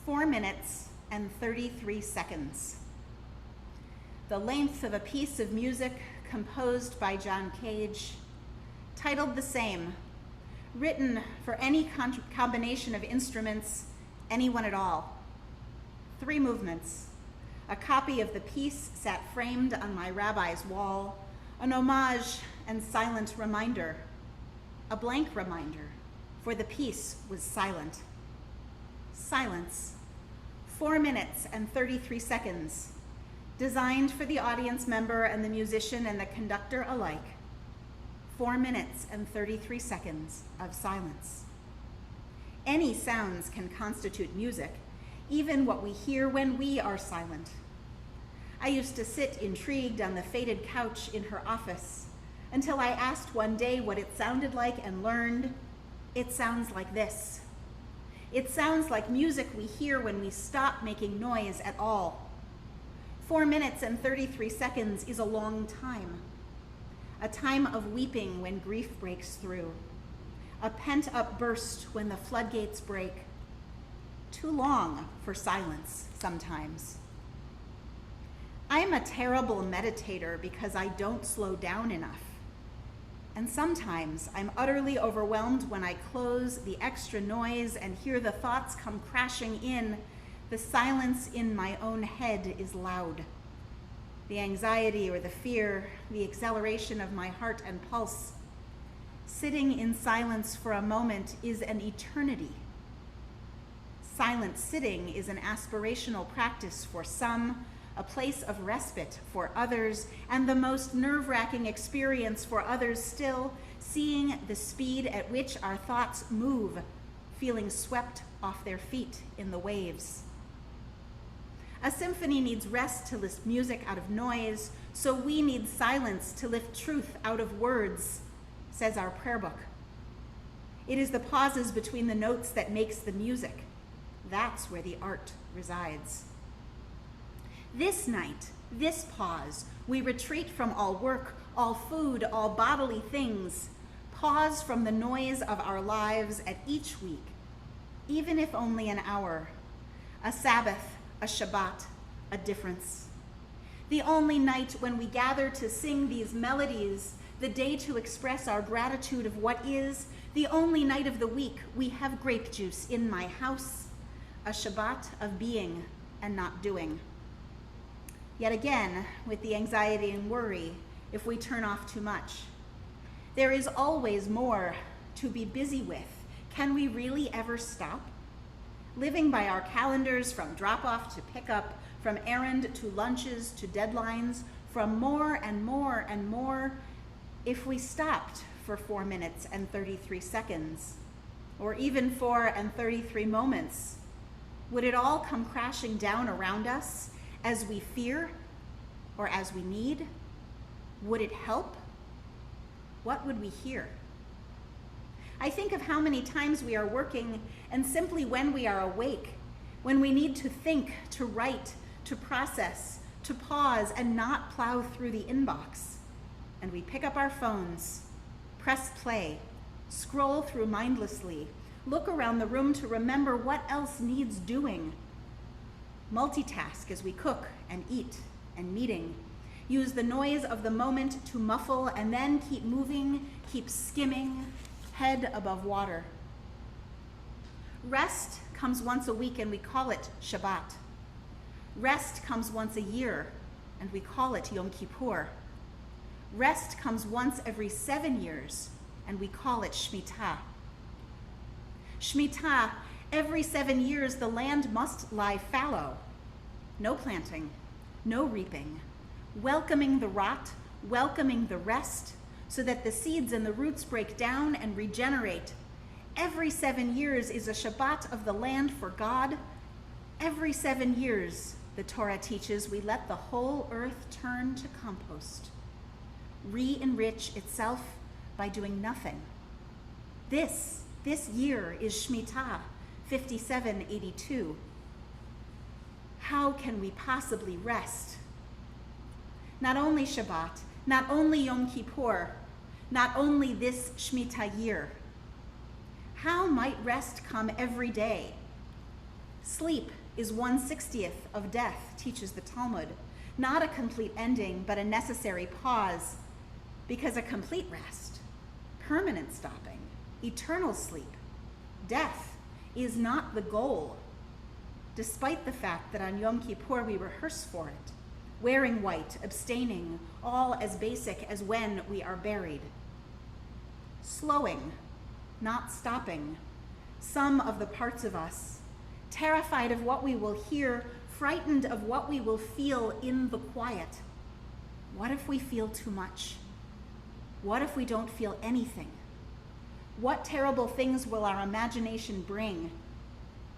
4 minutes and 33 seconds. The length of a piece of music composed by John Cage, titled the same, written for any combination of instruments, anyone at all. 3 movements. A copy of the piece sat framed on my rabbi's wall, an homage and silent reminder, a blank reminder, for the piece was silent. Silence. 4 minutes and 33 seconds, designed for the audience member and the musician and the conductor alike. 4 minutes and 33 seconds of silence. Any sounds can constitute music, even what we hear when we are silent. I used to sit intrigued on the faded couch in her office until I asked one day what it sounded like and learned, it sounds like this. It sounds like music we hear when we stop making noise at all. 4 minutes and 33 seconds is a long time. A time of weeping when grief breaks through. A pent-up burst when the floodgates break. Too long for silence sometimes. I'm a terrible meditator because I don't slow down enough. And sometimes I'm utterly overwhelmed when I close the extra noise and hear the thoughts come crashing in. The silence in my own head is loud. The anxiety or the fear, the acceleration of my heart and pulse. Sitting in silence for a moment is an eternity. Silent sitting is an aspirational practice for some, a place of respite for others, and the most nerve-wracking experience for others still, seeing the speed at which our thoughts move, feeling swept off their feet in the waves. A symphony needs rest to lift music out of noise, so we need silence to lift truth out of words, says our prayer book. It is the pauses between the notes that makes the music. That's where the art resides. This night, this pause, we retreat from all work, all food, all bodily things. Pause from the noise of our lives at each week, even if only an hour. A Sabbath, a Shabbat, a difference. The only night when we gather to sing these melodies, the day to express our gratitude of what is, the only night of the week we have grape juice in my house, a Shabbat of being and not doing. Yet again, with the anxiety and worry, if we turn off too much. There is always more to be busy with. Can we really ever stop? Living by our calendars from drop-off to pickup, from errand to lunches to deadlines, from more and more and more, if we stopped for 4 minutes and 33 seconds, or even 4 and 33 moments, would it all come crashing down around us as we fear or as we need? Would it help? What would we hear? I think of how many times we are working and simply when we are awake, when we need to think, to write, to process, to pause and not plow through the inbox. And we pick up our phones, press play, scroll through mindlessly, look around the room to remember what else needs doing. Multitask as we cook and eat and meeting. Use the noise of the moment to muffle and then keep moving, keep skimming, head above water. Rest comes once a week and we call it Shabbat. Rest comes once a year and we call it Yom Kippur. Rest comes once every 7 years and we call it Shemitah. Shemitah, every 7 years the land must lie fallow. No planting, no reaping, welcoming the rot, welcoming the rest, so that the seeds and the roots break down and regenerate. Every 7 years is a Shabbat of the land for God. Every 7 years, the Torah teaches, we let the whole earth turn to compost, re-enrich itself by doing nothing. This year is Shemitah 5782. How can we possibly rest? Not only Shabbat, not only Yom Kippur, not only this Shemitah year. How might rest come every day? Sleep is 1/60th of death, teaches the Talmud. Not a complete ending, but a necessary pause, because a complete rest, permanent stopping, eternal sleep, death is not the goal, despite the fact that on Yom Kippur we rehearse for it, wearing white, abstaining, all as basic as when we are buried. Slowing, not stopping, some of the parts of us, terrified of what we will hear, frightened of what we will feel in the quiet. What if we feel too much? What if we don't feel anything? What terrible things will our imagination bring?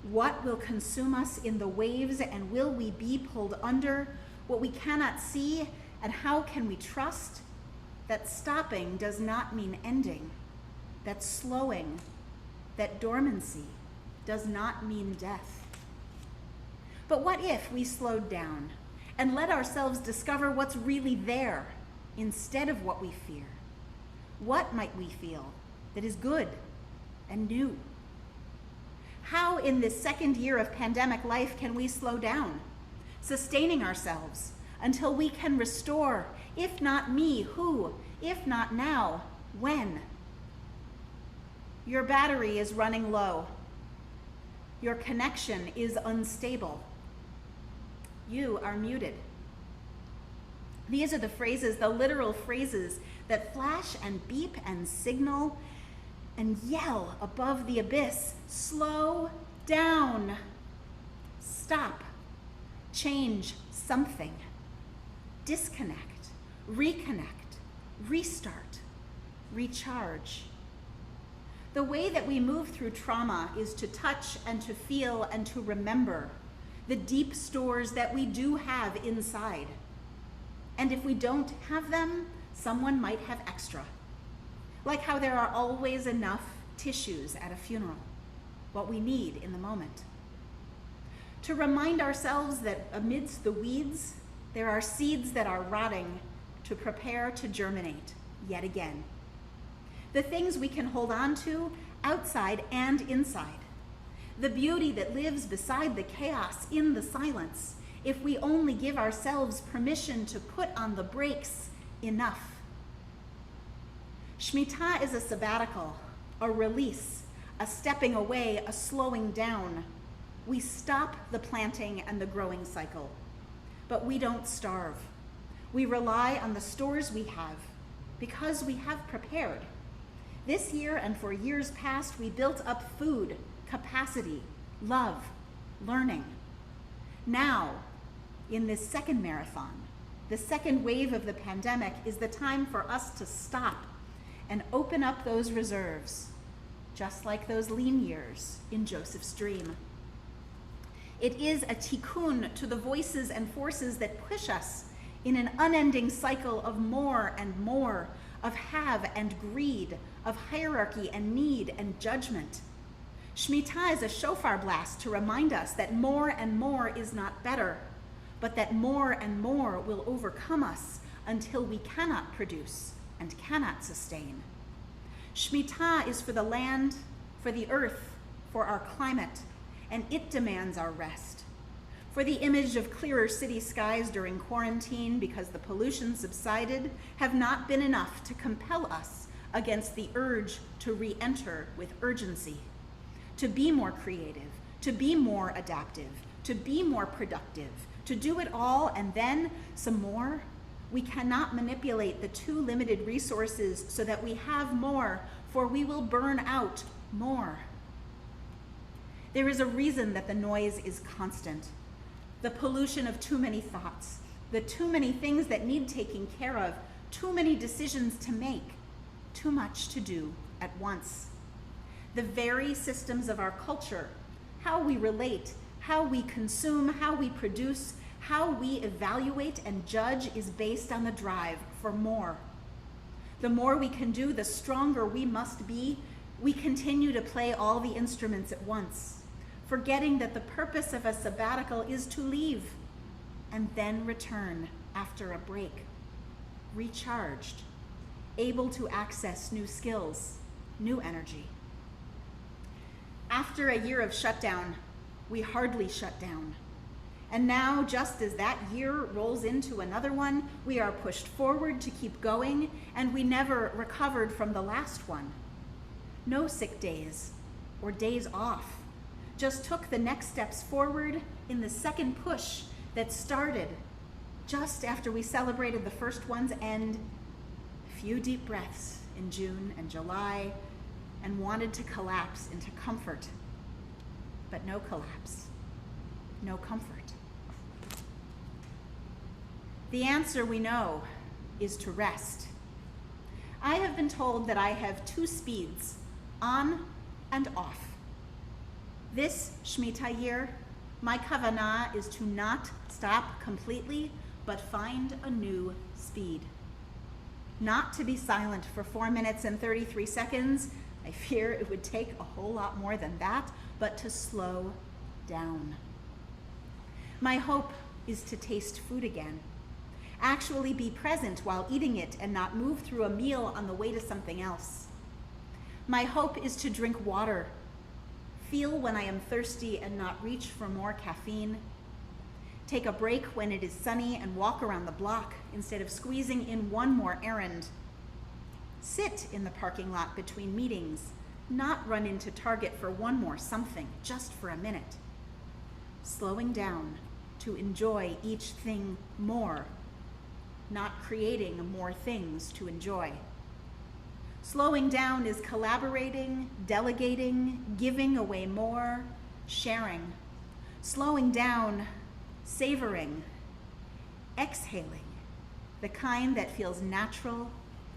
What will consume us in the waves, and will we be pulled under what we cannot see? And how can we trust that stopping does not mean ending, that slowing, that dormancy does not mean death? But what if we slowed down and let ourselves discover what's really there instead of what we fear? What might we feel that is good and new? How in this second year of pandemic life can we slow down, sustaining ourselves until we can restore, if not me, who? If not now, when? Your battery is running low. Your connection is unstable. You are muted. These are the phrases, the literal phrases that flash and beep and signal and yell above the abyss. Slow down. Stop. Change something. Disconnect. Reconnect. Restart. Recharge. The way that we move through trauma is to touch and to feel and to remember the deep stores that we do have inside. And if we don't have them, someone might have extra. Like how there are always enough tissues at a funeral, what we need in the moment. To remind ourselves that amidst the weeds, there are seeds that are rotting to prepare to germinate yet again. The things we can hold on to outside and inside. The beauty that lives beside the chaos in the silence, if we only give ourselves permission to put on the brakes enough. Shemitah is a sabbatical, a release, a stepping away, a slowing down. We stop the planting and the growing cycle, but we don't starve. We rely on the stores we have because we have prepared. This year and for years past, we built up food, capacity, love, learning. Now, in this second marathon, the second wave of the pandemic, is the time for us to stop and open up those reserves, just like those lean years in Joseph's dream. It is a tikkun to the voices and forces that push us in an unending cycle of more and more, of have and greed, of hierarchy and need and judgment. Shemitah is a shofar blast to remind us that more and more is not better, but that more and more will overcome us until we cannot produce and cannot sustain. Shemitah is for the land, for the earth, for our climate, and it demands our rest. For the image of clearer city skies during quarantine because the pollution subsided have not been enough to compel us against the urge to re-enter with urgency, to be more creative, to be more adaptive, to be more productive, to do it all and then some more. We cannot manipulate the too limited resources so that we have more, for we will burn out more. There is a reason that the noise is constant. The pollution of too many thoughts, the too many things that need taking care of, too many decisions to make, too much to do at once. The very systems of our culture, how we relate, how we consume, how we produce, how we evaluate and judge, is based on the drive for more. The more we can do, the stronger we must be. We continue to play all the instruments at once, forgetting that the purpose of a sabbatical is to leave and then return after a break, recharged, able to access new skills, new energy. After a year of shutdown, we hardly shut down. And now, just as that year rolls into another one, we are pushed forward to keep going, and we never recovered from the last one. No sick days or days off, just took the next steps forward in the second push that started just after we celebrated the first one's end. A few deep breaths in June and July, and wanted to collapse into comfort. But no collapse, no comfort. The answer, we know, is to rest. I have been told that I have two speeds, on and off. This Shemitah year, my kavanah is to not stop completely, but find a new speed. Not to be silent for 4 minutes and 33 seconds. I fear it would take a whole lot more than that, but to slow down. My hope is to taste food again. Actually be present while eating it and not move through a meal on the way to something else. My hope is to drink water, feel when I am thirsty and not reach for more caffeine. Take a break when it is sunny and walk around the block instead of squeezing in one more errand. Sit in the parking lot between meetings, not run into Target for one more something, just for a minute. Slowing down to enjoy each thing more, not creating more things to enjoy. Slowing down is collaborating, delegating, giving away more, sharing. Slowing down, savoring, exhaling, the kind that feels natural,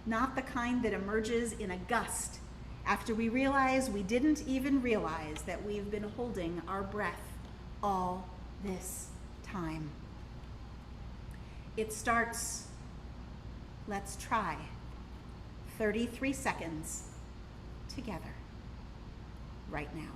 not the kind that emerges in a gust after we realize we didn't even realize that we've been holding our breath all this time. It starts, let's try, 33 seconds together, right now.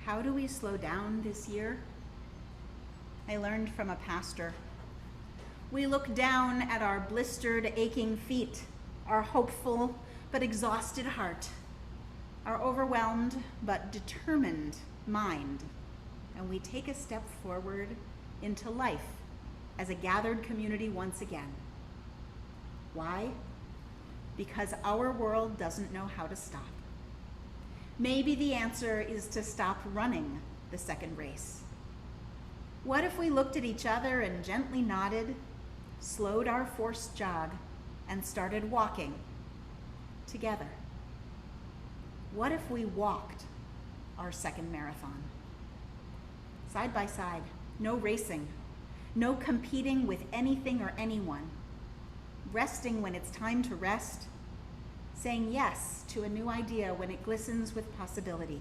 How do we slow down this year? I learned from a pastor. We look down at our blistered, aching feet, our hopeful but exhausted heart, our overwhelmed but determined mind, and we take a step forward into life as a gathered community once again. Why? Because our world doesn't know how to stop. Maybe the answer is to stop running the second race. What if we looked at each other and gently nodded, slowed our forced jog, and started walking together? What if we walked our second marathon? Side by side, no racing, no competing with anything or anyone, resting when it's time to rest, saying yes to a new idea when it glistens with possibility,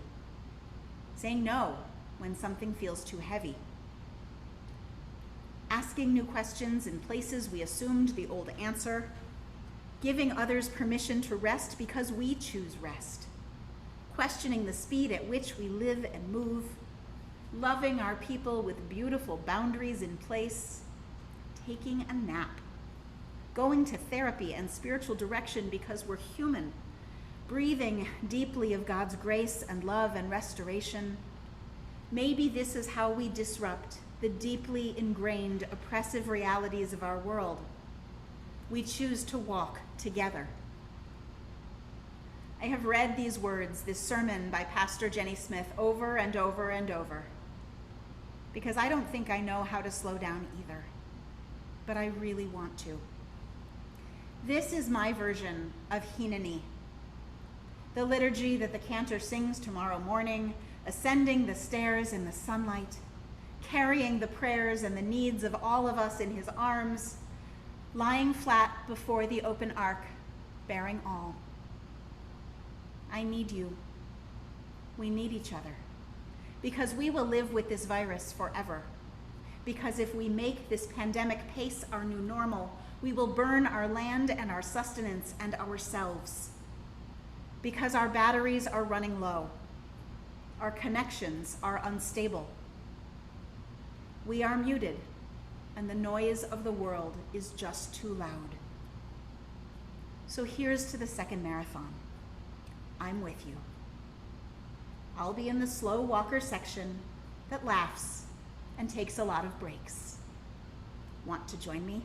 saying no when something feels too heavy, asking new questions in places we assumed the old answer, giving others permission to rest because we choose rest, questioning the speed at which we live and move, loving our people with beautiful boundaries in place, taking a nap, going to therapy and spiritual direction because we're human, breathing deeply of God's grace and love and restoration. Maybe this is how we disrupt the deeply ingrained oppressive realities of our world. We choose to walk together. I have read these words, this sermon by Pastor Jenny Smith, over and over and over, because I don't think I know how to slow down either, but I really want to. This is my version of Hineni, the liturgy that the cantor sings tomorrow morning, ascending the stairs in the sunlight, carrying the prayers and the needs of all of us in his arms, lying flat before the open ark, bearing all. I need you. We need each other, because we will live with this virus forever. Because if we make this pandemic pace our new normal, we will burn our land and our sustenance and ourselves. Because our batteries are running low. Our connections are unstable. We are muted, and the noise of the world is just too loud. So here's to the second marathon. I'm with you. I'll be in the slow walker section that laughs and takes a lot of breaks. Want to join me?